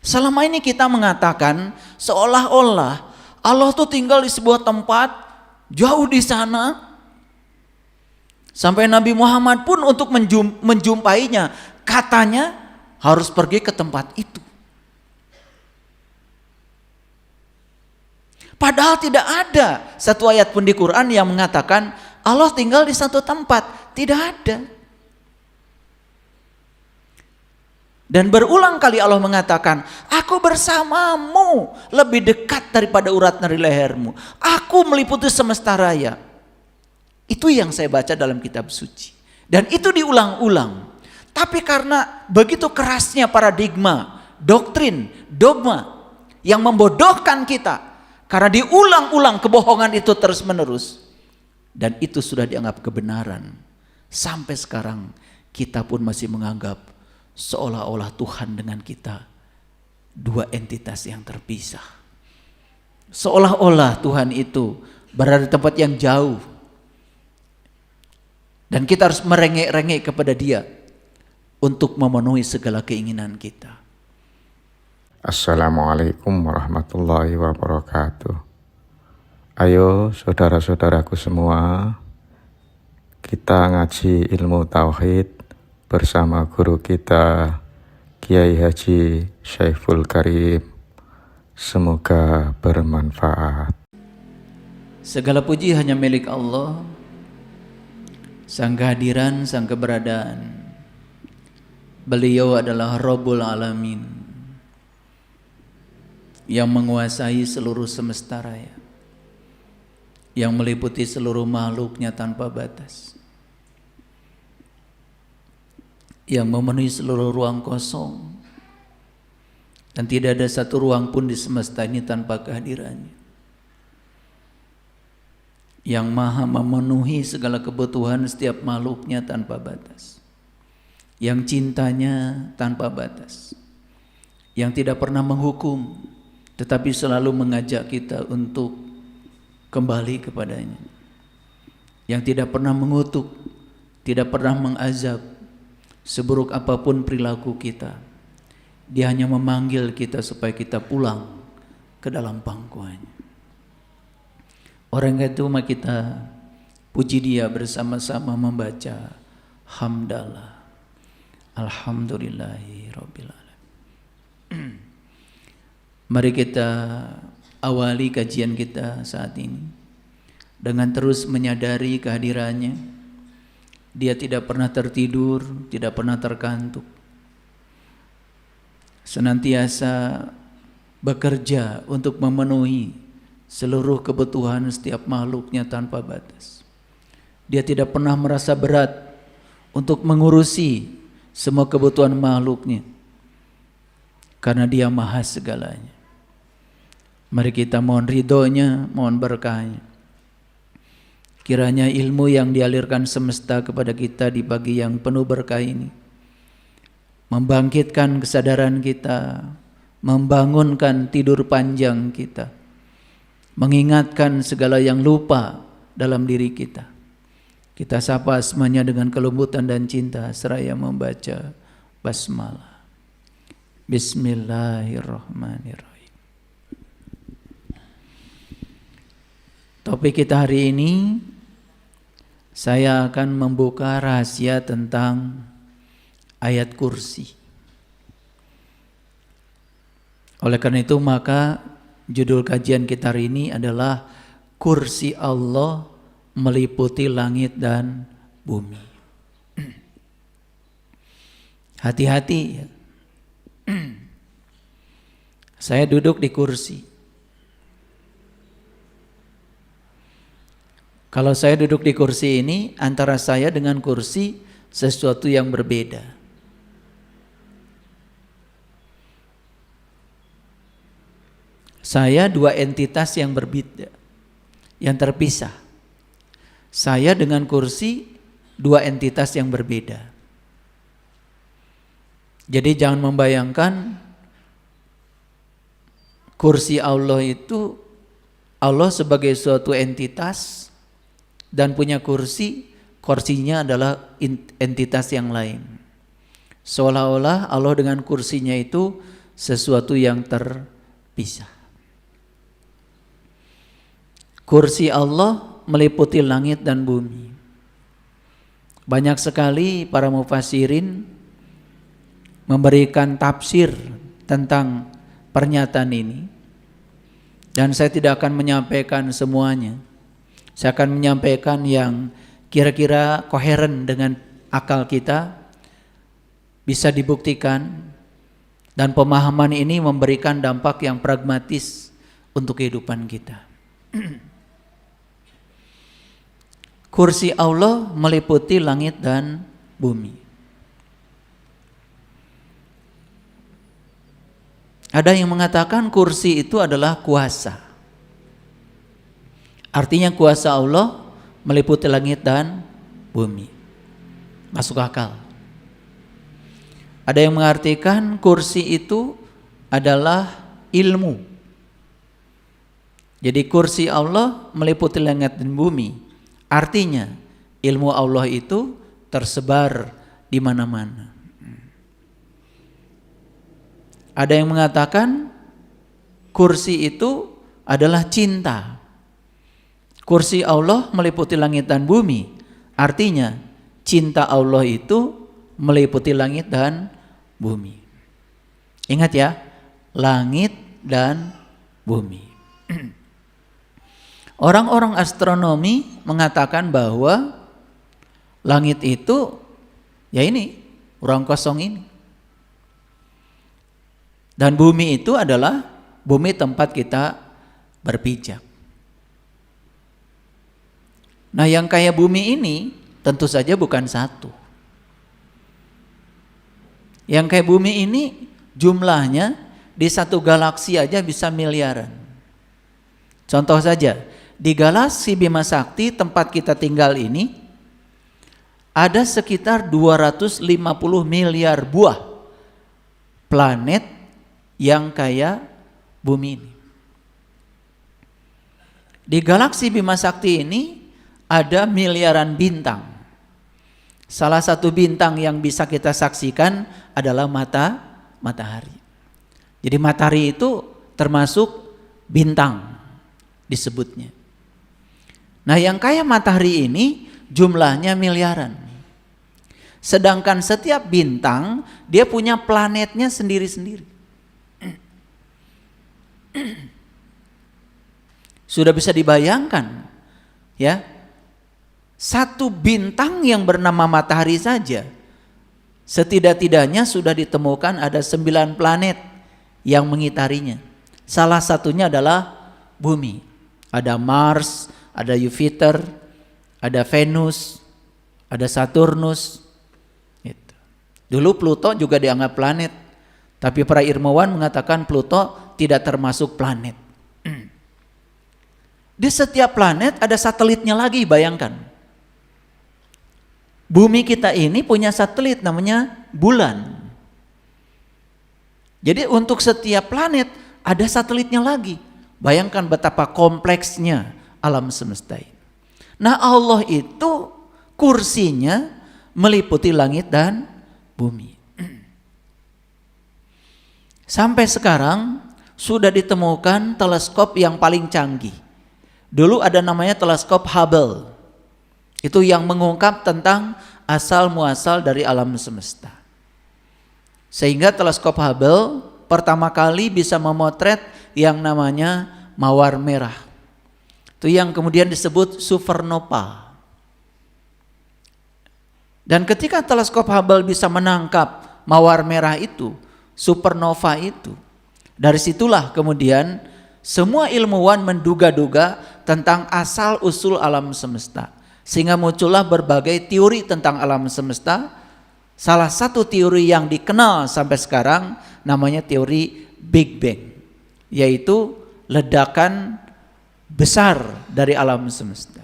Selama ini kita mengatakan seolah-olah Allah tuh tinggal di sebuah tempat jauh di sana. Sampai Nabi Muhammad pun untuk menjumpainya katanya harus pergi ke tempat itu. Padahal tidak ada satu ayat pun di Quran yang mengatakan Allah tinggal di satu tempat. Tidak ada. Dan berulang kali Allah mengatakan, aku bersamamu lebih dekat daripada urat nadi lehermu. Aku meliputi semesta raya. Itu yang saya baca dalam kitab suci. Dan itu diulang-ulang. Tapi karena begitu kerasnya paradigma, doktrin, dogma yang membodohkan kita. Karena diulang-ulang kebohongan itu terus menerus. Dan itu sudah dianggap kebenaran. Sampai sekarang kita pun masih menganggap seolah-olah Tuhan dengan kita dua entitas yang terpisah. Seolah-olah Tuhan itu berada di tempat yang jauh. Dan kita harus merengek-rengek kepada Dia untuk memenuhi segala keinginan kita. Assalamualaikum warahmatullahi wabarakatuh. Ayo saudara-saudaraku semua, kita ngaji ilmu tauhid bersama guru kita Kiai Haji Syaiful Karim. Semoga bermanfaat. Segala puji hanya milik Allah, sang kehadiran, sang keberadaan. Beliau adalah Rabbul Alamin yang menguasai seluruh semesta raya, yang meliputi seluruh makhluknya tanpa batas, yang memenuhi seluruh ruang kosong, dan tidak ada satu ruang pun di semesta ini tanpa kehadirannya, yang maha memenuhi segala kebutuhan setiap makhluknya tanpa batas, yang cintanya tanpa batas, yang tidak pernah menghukum tetapi selalu mengajak kita untuk kembali kepadanya, yang tidak pernah mengutuk, tidak pernah mengazab. Seburuk apapun perilaku kita, Dia hanya memanggil kita supaya kita pulang ke dalam pangkuannya. Orang itu mah kita puji Dia bersama-sama membaca hamdalah, alhamdulillahi rabbil alamin. Mari kita awali kajian kita saat ini dengan terus menyadari kehadirannya. Dia tidak pernah tertidur, tidak pernah terkantuk. Senantiasa bekerja untuk memenuhi seluruh kebutuhan setiap makhluknya tanpa batas. Dia tidak pernah merasa berat untuk mengurusi semua kebutuhan makhluknya, karena Dia maha segalanya. Mari kita mohon ridhonya, mohon berkahnya. Kiranya ilmu yang dialirkan semesta kepada kita di pagi yang penuh berkah ini membangkitkan kesadaran kita, membangunkan tidur panjang kita, mengingatkan segala yang lupa dalam diri kita. Kita sapa asmanya dengan kelembutan dan cinta seraya membaca basmalah. Bismillahirrahmanirrahim. Topik kita hari ini, saya akan membuka rahasia tentang ayat kursi. Oleh karena itu maka judul kajian kita hari ini adalah Kursi Allah meliputi langit dan bumi. Hati-hati ya. Saya duduk di kursi. Kalau saya duduk di kursi ini, antara saya dengan kursi sesuatu yang berbeda. Saya dua entitas yang berbeda, yang terpisah. Saya dengan kursi dua entitas yang berbeda. Jadi jangan membayangkan kursi Allah itu Allah sebagai suatu entitas dan punya kursi, kursinya adalah entitas yang lain. Seolah-olah Allah dengan kursinya itu sesuatu yang terpisah. Kursi Allah meliputi langit dan bumi. Banyak sekali para mufassirin memberikan tafsir tentang pernyataan ini, dan saya tidak akan menyampaikan semuanya. Saya akan menyampaikan yang kira-kira koheren dengan akal kita, bisa dibuktikan, dan pemahaman ini memberikan dampak yang pragmatis untuk kehidupan kita. Kursi Allah meliputi langit dan bumi. Ada yang mengatakan kursi itu adalah kuasa. Artinya kuasa Allah meliputi langit dan bumi. Masuk akal. Ada yang mengartikan kursi itu adalah ilmu. Jadi kursi Allah meliputi langit dan bumi. Artinya ilmu Allah itu tersebar di mana-mana. Ada yang mengatakan kursi itu adalah cinta. Kursi Allah meliputi langit dan bumi. Artinya cinta Allah itu meliputi langit dan bumi. Ingat ya, langit dan bumi. Orang-orang astronomi mengatakan bahwa langit itu ya ini, ruang kosong ini. Dan bumi itu adalah bumi tempat kita berpijak. Nah, yang kayak bumi ini tentu saja bukan satu. Yang kayak bumi ini jumlahnya di satu galaksi aja bisa miliaran. Contoh saja, di galaksi Bima Sakti tempat kita tinggal ini ada sekitar 250 miliar buah planet yang kayak bumi ini. Di galaksi Bima Sakti ini ada miliaran bintang. Salah satu bintang yang bisa kita saksikan adalah matahari. Jadi matahari itu termasuk bintang disebutnya. Nah, yang kayak matahari ini jumlahnya miliaran. Sedangkan setiap bintang dia punya planetnya sendiri-sendiri. Sudah bisa dibayangkan ya, satu bintang yang bernama matahari saja setidak-tidaknya sudah ditemukan ada 9 planet yang mengitarinya. Salah satunya adalah bumi. Ada Mars, ada Jupiter, ada Venus, ada Saturnus. Gitu. Dulu Pluto juga dianggap planet, tapi para ilmuwan mengatakan Pluto tidak termasuk planet. Di setiap planet ada satelitnya lagi, bayangkan. Bumi kita ini punya satelit namanya bulan. Jadi untuk setiap planet ada satelitnya lagi. Bayangkan betapa kompleksnya alam semesta ini. Nah, Allah itu kursinya meliputi langit dan bumi. Sampai sekarang sudah ditemukan teleskop yang paling canggih. Dulu ada namanya teleskop Hubble. Itu yang mengungkap tentang asal muasal dari alam semesta. Sehingga teleskop Hubble pertama kali bisa memotret yang namanya mawar merah. Itu yang kemudian disebut supernova. Dan ketika teleskop Hubble bisa menangkap mawar merah itu, supernova itu, dari situlah kemudian semua ilmuwan menduga-duga tentang asal usul alam semesta. Sehingga muncullah berbagai teori tentang alam semesta. Salah satu teori yang dikenal sampai sekarang namanya teori Big Bang, yaitu ledakan besar dari alam semesta.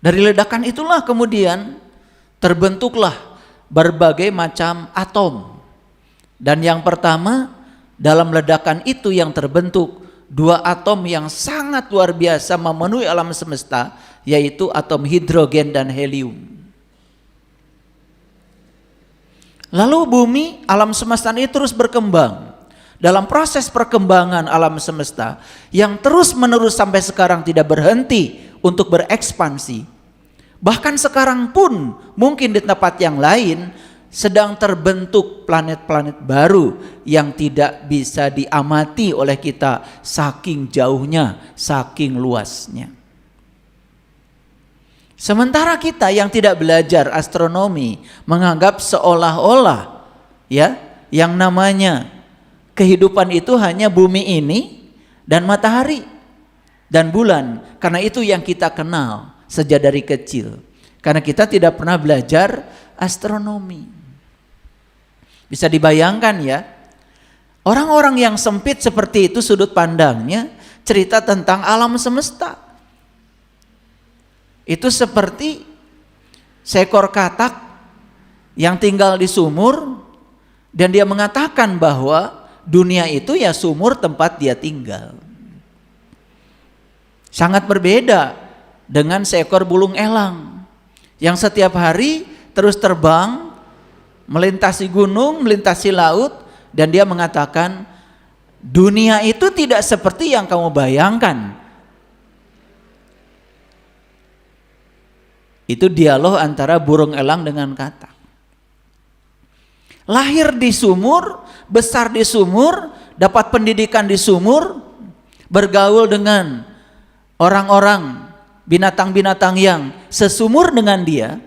Dari ledakan itulah kemudian terbentuklah berbagai macam atom. Dan yang pertama dalam ledakan itu yang terbentuk 2 atom yang sangat luar biasa memenuhi alam semesta, yaitu atom hidrogen dan helium. Lalu bumi, alam semesta ini terus berkembang. Dalam proses perkembangan alam semesta yang terus-menerus sampai sekarang tidak berhenti untuk berekspansi. Bahkan sekarang pun mungkin di tempat yang lain sedang terbentuk planet-planet baru yang tidak bisa diamati oleh kita saking jauhnya, saking luasnya. Sementara kita yang tidak belajar astronomi menganggap seolah-olah ya yang namanya kehidupan itu hanya bumi ini dan matahari dan bulan. Karena itu yang kita kenal sejak dari kecil. Karena kita tidak pernah belajar astronomi. Bisa dibayangkan ya, orang-orang yang sempit seperti itu sudut pandangnya cerita tentang alam semesta. Itu seperti seekor katak yang tinggal di sumur dan dia mengatakan bahwa dunia itu ya sumur tempat dia tinggal. Sangat berbeda dengan seekor burung elang yang setiap hari terus terbang melintasi gunung, melintasi laut, dan dia mengatakan dunia itu tidak seperti yang kamu bayangkan. Itu dialog antara burung elang dengan katak. Lahir di sumur, besar di sumur, dapat pendidikan di sumur, bergaul dengan orang-orang, binatang-binatang yang sesumur dengan dia,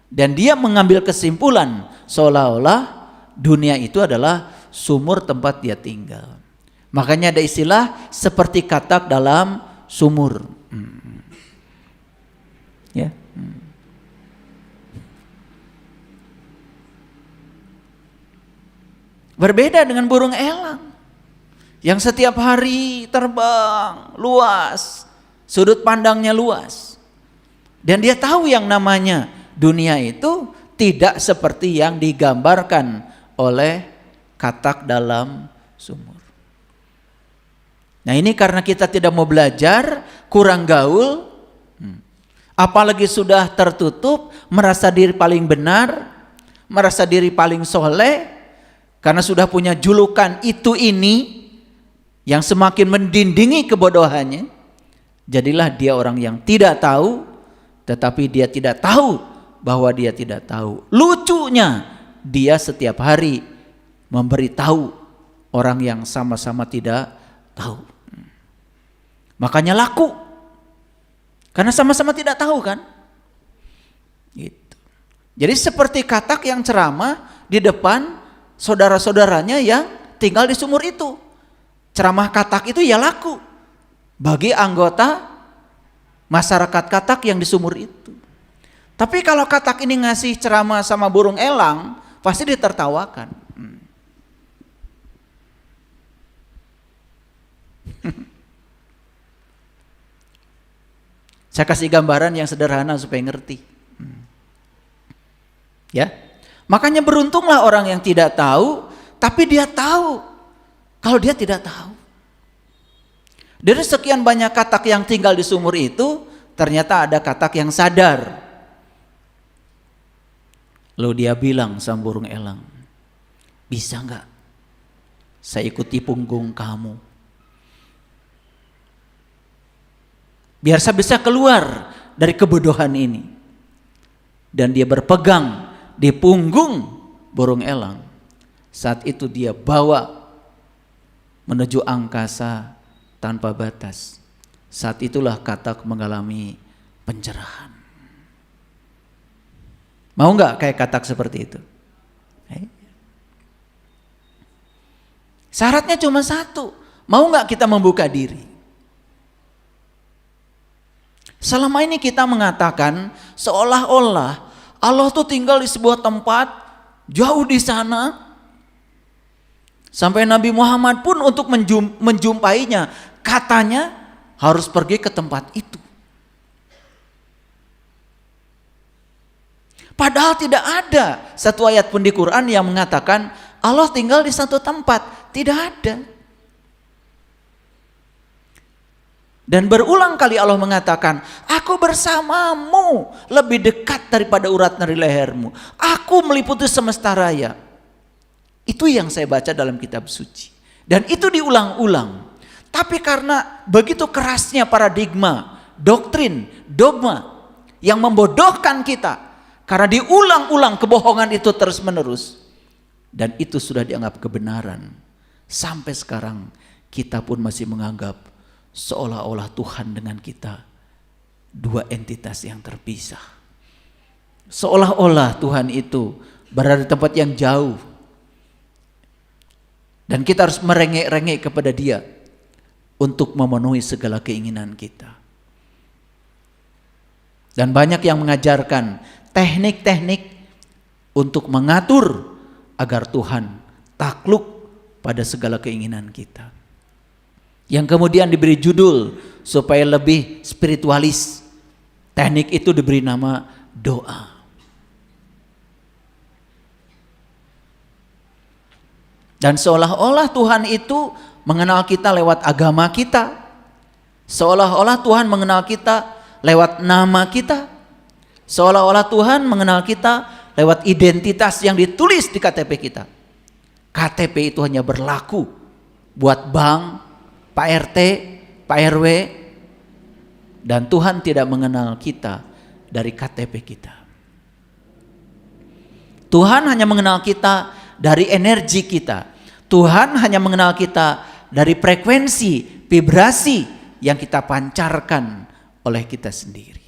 dan dia mengambil kesimpulan seolah-olah dunia itu adalah sumur tempat dia tinggal. Makanya ada istilah seperti katak dalam sumur. Ya. Berbeda dengan burung elang yang setiap hari terbang luas, sudut pandangnya luas. Dan dia tahu yang namanya dunia itu tidak seperti yang digambarkan oleh katak dalam sumur. Nah ini karena kita tidak mau belajar, kurang gaul, apalagi sudah tertutup, merasa diri paling benar, merasa diri paling soleh, karena sudah punya julukan itu ini yang semakin mendindingi kebodohannya. Jadilah dia orang yang tidak tahu, tetapi dia tidak tahu bahwa dia tidak tahu. Lucunya dia setiap hari memberitahu orang yang sama-sama tidak tahu. Makanya laku, karena sama-sama tidak tahu kan. Gitu. Jadi seperti katak yang ceramah di depan saudara-saudaranya yang tinggal di sumur itu. Ceramah katak itu ya laku bagi anggota masyarakat katak yang di sumur itu. Tapi kalau katak ini ngasih ceramah sama burung elang, pasti ditertawakan. Saya kasih gambaran yang sederhana supaya ngerti. Ya. Makanya beruntunglah orang yang tidak tahu, tapi dia tahu kalau dia tidak tahu. Dari sekian banyak katak yang tinggal di sumur itu, ternyata ada katak yang sadar. Lalu dia bilang sama burung elang, bisa enggak saya ikuti punggung kamu? Biar saya bisa keluar dari kebodohan ini. Dan dia berpegang di punggung burung elang. Saat itu dia bawa menuju angkasa tanpa batas. Saat itulah katak mengalami pencerahan. Mau nggak kayak katak seperti itu? Syaratnya cuma satu. Mau nggak kita membuka diri? Selama ini kita mengatakan seolah-olah Allah tuh tinggal di sebuah tempat jauh di sana. Sampai Nabi Muhammad pun untuk menjumpainya katanya harus pergi ke tempat itu. Padahal tidak ada satu ayat pun di Quran yang mengatakan Allah tinggal di satu tempat. Tidak ada. Dan berulang kali Allah mengatakan, aku bersamamu lebih dekat daripada urat nadi lehermu. Aku meliputi semesta raya. Itu yang saya baca dalam kitab suci. Dan itu diulang-ulang. Tapi karena begitu kerasnya paradigma, doktrin, dogma yang membodohkan kita. Karena diulang-ulang kebohongan itu terus-menerus. Dan itu sudah dianggap kebenaran. Sampai sekarang kita pun masih menganggap seolah-olah Tuhan dengan kita dua entitas yang terpisah. Seolah-olah Tuhan itu berada di tempat yang jauh. Dan kita harus merengek-rengek kepada Dia untuk memenuhi segala keinginan kita. Dan banyak yang mengajarkan teknik-teknik untuk mengatur agar Tuhan takluk pada segala keinginan kita. Yang kemudian diberi judul supaya lebih spiritualis. Teknik itu diberi nama doa. Dan seolah-olah Tuhan itu mengenal kita lewat agama kita. Seolah-olah Tuhan mengenal kita lewat nama kita. Seolah-olah Tuhan mengenal kita lewat identitas yang ditulis di KTP kita. KTP itu hanya berlaku buat bank, Pak RT, Pak RW. Dan Tuhan tidak mengenal kita dari KTP kita. Tuhan hanya mengenal kita dari energi kita. Tuhan hanya mengenal kita dari frekuensi, vibrasi yang kita pancarkan oleh kita sendiri.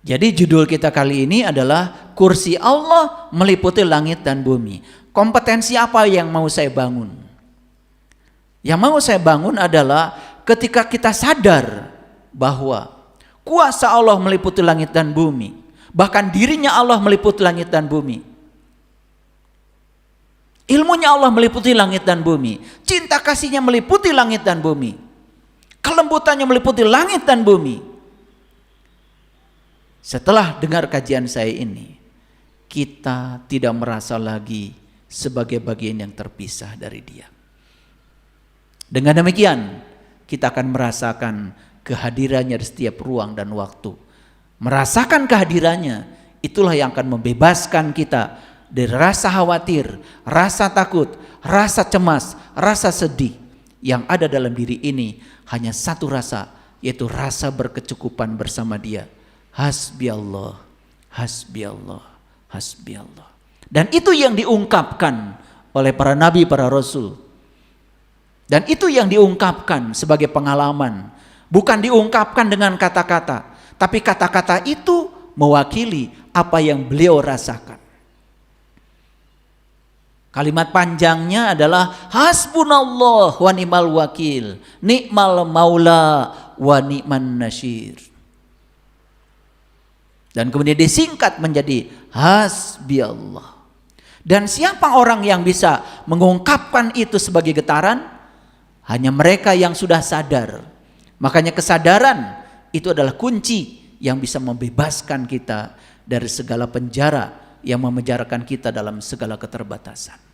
Jadi judul kita kali ini adalah kursi Allah meliputi langit dan bumi. Kompetensi apa yang mau saya bangun? Yang mau saya bangun adalah ketika kita sadar bahwa kuasa Allah meliputi langit dan bumi. Bahkan dirinya Allah meliputi langit dan bumi. Ilmunya Allah meliputi langit dan bumi. Cinta kasihnya meliputi langit dan bumi. Kelembutannya meliputi langit dan bumi. Setelah dengar kajian saya ini, kita tidak merasa lagi sebagai bagian yang terpisah dari Dia. Dengan demikian, kita akan merasakan kehadirannya di setiap ruang dan waktu. Merasakan kehadirannya, itulah yang akan membebaskan kita dari rasa khawatir, rasa takut, rasa cemas, rasa sedih. Yang ada dalam diri ini hanya satu rasa, yaitu rasa berkecukupan bersama Dia. Hasbi Allah, hasbi Allah, hasbi Allah. Dan itu yang diungkapkan oleh para nabi, para rasul. Dan itu yang diungkapkan sebagai pengalaman. Bukan diungkapkan dengan kata-kata, tapi kata-kata itu mewakili apa yang beliau rasakan. Kalimat panjangnya adalah hasbunallah wa ni'mal wakil, ni'mal maula wa ni'man nasyir. Dan kemudian disingkat menjadi hasbi Allah. Dan siapa orang yang bisa mengungkapkan itu sebagai getaran? Hanya mereka yang sudah sadar. Makanya kesadaran itu adalah kunci yang bisa membebaskan kita dari segala penjara yang memenjarakan kita dalam segala keterbatasan.